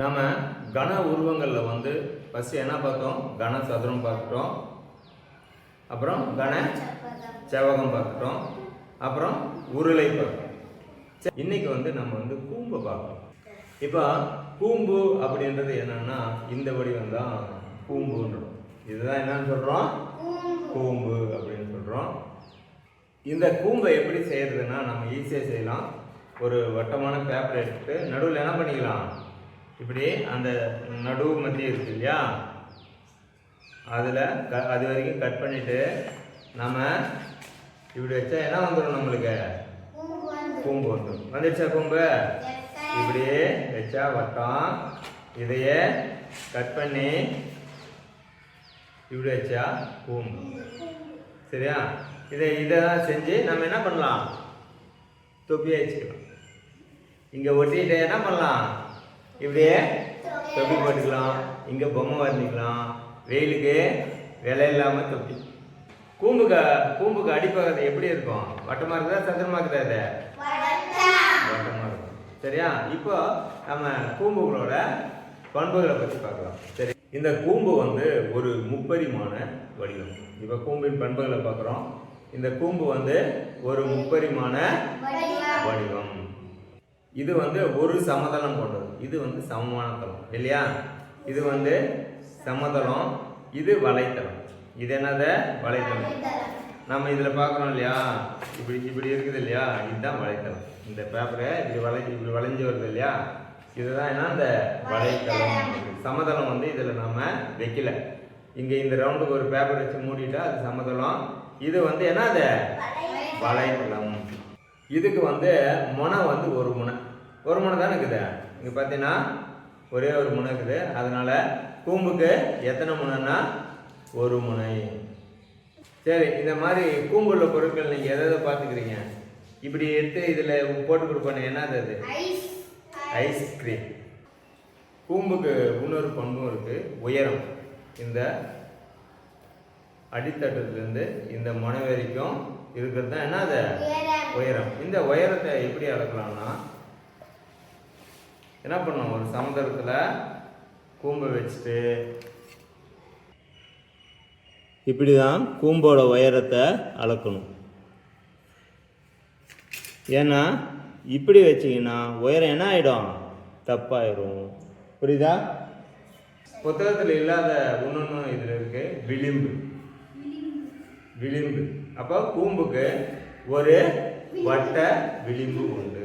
நாம் கன உருவங்களில் வந்து ஃபஸ்ட்டு என்ன பார்த்தோம்? கன சதுரம் பார்த்துட்டோம், அப்புறம் கன செவ்வகம் பார்த்துட்டோம், அப்புறம் உருளை பார்த்தோம். இன்னைக்கு வந்து நம்ம வந்து கூம்பை பார்க்கணும். இப்போ கூம்பு அப்படின்றது என்னன்னா இந்த வடிவம் தான் கூம்புன்றோம். இதுதான் என்னன்னு சொல்கிறோம்? கூம்பு அப்படின்னு சொல்கிறோம். இந்த கூம்பை எப்படி செய்யறதுன்னா நம்ம ஈஸியாக செய்யலாம். ஒரு வட்டமான பேப்பர் எடுத்துட்டு நடுவில் என்ன பண்ணிக்கலாம், இப்படி அந்த நடுவு மத்திய இருக்கு இல்லையா, அதில் அது வரைக்கும் கட் பண்ணிட்டு நம்ம இப்படி வச்சா என்ன வந்துடும்? நம்மளுக்கு கூம்பு வந்துடும். வந்துடுச்சா கூம்பு? இப்படியே வச்சா வட்டம், இதையே கட் பண்ணி இப்படி வச்சா கூம்பு. சரியா? இதை செஞ்சு நம்ம என்ன பண்ணலாம்? தொப்பியை வச்சுக்கலாம். இங்கே ஒட்டிட்டு என்ன பண்ணலாம்? இப்படியே தொப்பி போட்டுக்கலாம். இங்கே பொம்மை வரைஞ்சிக்கலாம். வெயிலுக்கு விலை இல்லாமல் தொப்பி. கூம்புக்கு அடிப்பகுதி எப்படி இருக்கும்? வட்டமாக இருக்குதா சதுரமாக இருக்குதா? அது வட்டமாக இருக்கும். சரியா? இப்போ நம்ம கூம்புகளோட பண்புகளை பற்றி பார்க்கலாம். சரி, இந்த கூம்பு வந்து ஒரு முப்பரிமாண வடிவம். இப்போ கூம்பின் பண்புகளை பார்க்குறோம். இந்த கூம்பு வந்து ஒரு முப்பரிமாண வடிவம். இது வந்து ஒரு சமதளம் போன்றது. இது வந்து சமமான தளம் இல்லையா? இது வந்து சமதளம், இது வலைத்தளம். இது என்னது? வலைத்தளம். நம்ம இதில் பார்க்குறோம் இல்லையா, இப்படி இருக்குது இல்லையா, இதுதான் வலைத்தளம். இந்த பேப்பரை இப்படி வளைஞ்சு வருது இல்லையா, இதுதான் என்ன? இந்த வலைத்தளம். சமதளம் வந்து இதில் நம்ம வைக்கல. இங்கே இந்த ரவுண்டுக்கு ஒரு பேப்பர் வச்சு மூடிட்டா அது சமதளம். இது வந்து என்ன? அது வலைத்தளம். இதுக்கு வந்து முனை வந்து ஒரு முனை தானே இருக்குது. இங்கே பார்த்தீங்கன்னா ஒரே ஒரு முனை இருக்குது. அதனால கூம்புக்கு எத்தனை முனைன்னா ஒரு முனை. சரி, இந்த மாதிரி கூம்புள்ள பொருட்கள் நீங்கள் எதை பார்த்துக்கிறீங்க? இப்படி எடுத்து இதில் போட்டு கொடுப்பானே, என்னது அது? ஐஸ்கிரீம். கூம்புக்கு இன்னொரு பண்பும் இருக்குது, உயரம். இந்த அடித்தட்டத்துலேருந்து இந்த முனை வரைக்கும் இருக்கிறது தான் என்ன? அது உயரம். இந்த உயரத்தை எப்படி அளக்கலாம்னா என்ன பண்ணணும்? ஒரு சமுதிரத்தில் கூம்பை வச்சுட்டு இப்படி தான் கூம்போட உயரத்தை அளக்கணும். ஏன்னா இப்படி வச்சிங்கன்னா உயரம் என்ன ஆகிடும்? தப்பாயிடும். புரியுதா? புத்தகத்தில் இல்லாத இன்னொன்று இதில் இருக்கு, விளிம்பு. அப்போ கூம்புக்கு ஒரு வட்ட விளிம்பு உண்டு.